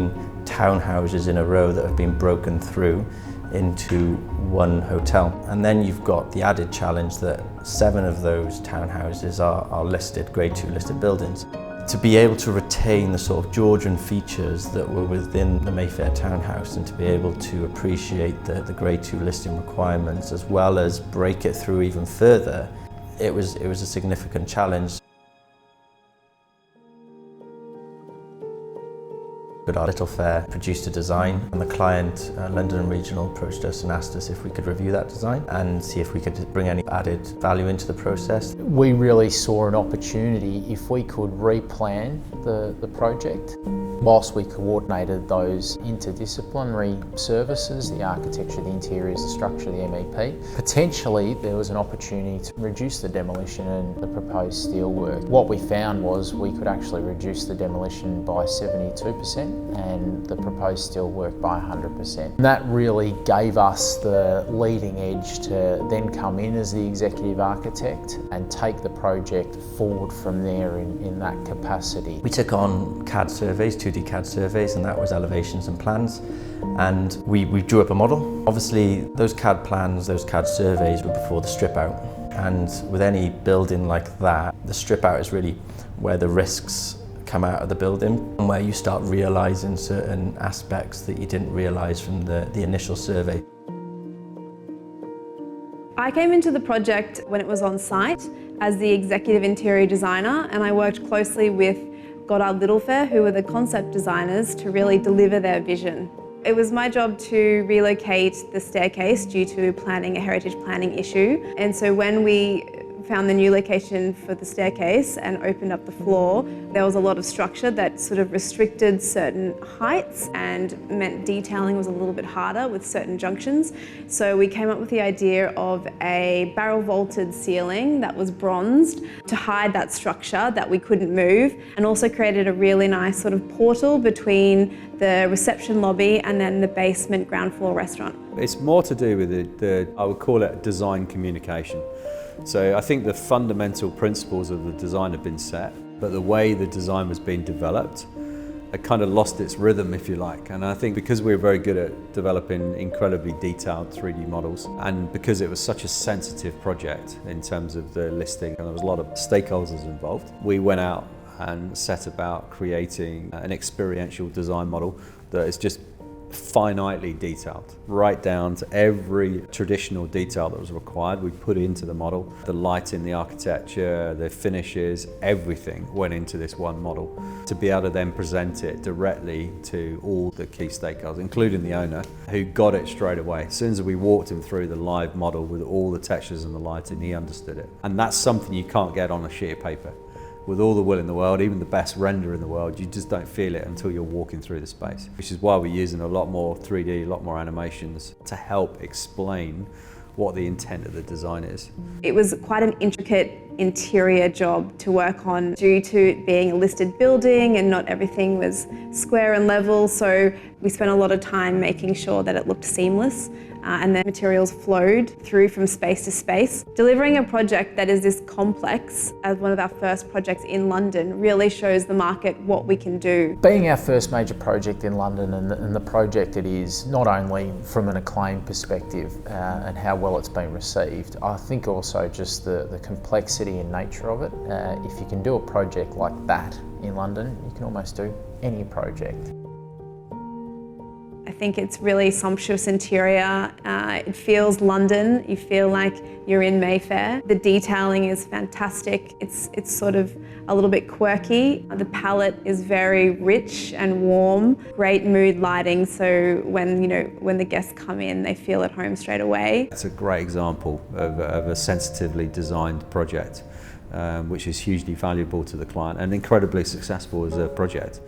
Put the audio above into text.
15 townhouses in a row that have been broken through into one hotel. And then you've got the added challenge that 7 of those townhouses are listed, grade 2 listed buildings. To be able to retain the sort of Georgian features that were within the Mayfair Townhouse and to be able to appreciate the grade 2 listing requirements as well as break it through even further, it was a significant challenge. Our Little Fair produced a design and the client, London and Regional, approached us and asked us if we could review that design and see if we could bring any added value into the process. We really saw an opportunity if we could replan the project. Whilst we coordinated those interdisciplinary services, the architecture, the interiors, the structure, the MEP, potentially there was an opportunity to reduce the demolition and the proposed steelwork. What we found was we could actually reduce the demolition by 72% and the proposed steelwork by 100%. And that really gave us the leading edge to then come in as the executive architect and take the project forward from there in that capacity. We took on CAD surveys, 2D CAD surveys, and that was elevations and plans. And we drew up a model. Obviously, those CAD plans, those CAD surveys were before the strip out. And with any building like that, the strip out is really where the risks come out of the building and where you start realising certain aspects that you didn't realise from the initial survey. I came into the project when it was on site as the executive interior designer, and I worked closely with Goddard Littlefair, who were the concept designers, to really deliver their vision. It was my job to relocate the staircase due to a heritage planning issue. And so when we found the new location for the staircase and opened up the floor, there was a lot of structure that sort of restricted certain heights and meant detailing was a little bit harder with certain junctions. So we came up with the idea of a barrel vaulted ceiling that was bronzed to hide that structure that we couldn't move, and also created a really nice sort of portal between the reception lobby and then the basement ground floor restaurant. It's more to do with I would call it design communication. So I think the fundamental principles of the design have been set, but the way the design was being developed, it kind of lost its rhythm, if you like. And I think because we were very good at developing incredibly detailed 3D models, and because it was such a sensitive project in terms of the listing, and there was a lot of stakeholders involved, we went out and set about creating an experiential design model that is just finitely detailed, right down to every traditional detail that was required. We put into the model, the lighting, the architecture, the finishes, everything went into this one model to be able to then present it directly to all the key stakeholders, including the owner, who got it straight away. As soon as we walked him through the live model with all the textures and the lighting, he understood it. And that's something you can't get on a sheet of paper. With all the will in the world, even the best render in the world, you just don't feel it until you're walking through the space. Which is why we're using a lot more 3D, a lot more animations to help explain what the intent of the design is. It was quite an intricate interior job to work on due to it being a listed building and not everything was square and level, so we spent a lot of time making sure that it looked seamless and the materials flowed through from space to space. Delivering a project that is this complex as one of our first projects in London really shows the market what we can do. Being our first major project in London and the project it is, not only from an acclaim perspective and how well it's been received, I think also just the complexity and nature of it. If you can do a project like that in London, you can almost do any project. I think it's really sumptuous interior. It feels London. You feel like you're in Mayfair. The detailing is fantastic. It's sort of a little bit quirky. The palette is very rich and warm. Great mood lighting, so when the guests come in, they feel at home straight away. It's a great example of a sensitively designed project, which is hugely valuable to the client and incredibly successful as a project.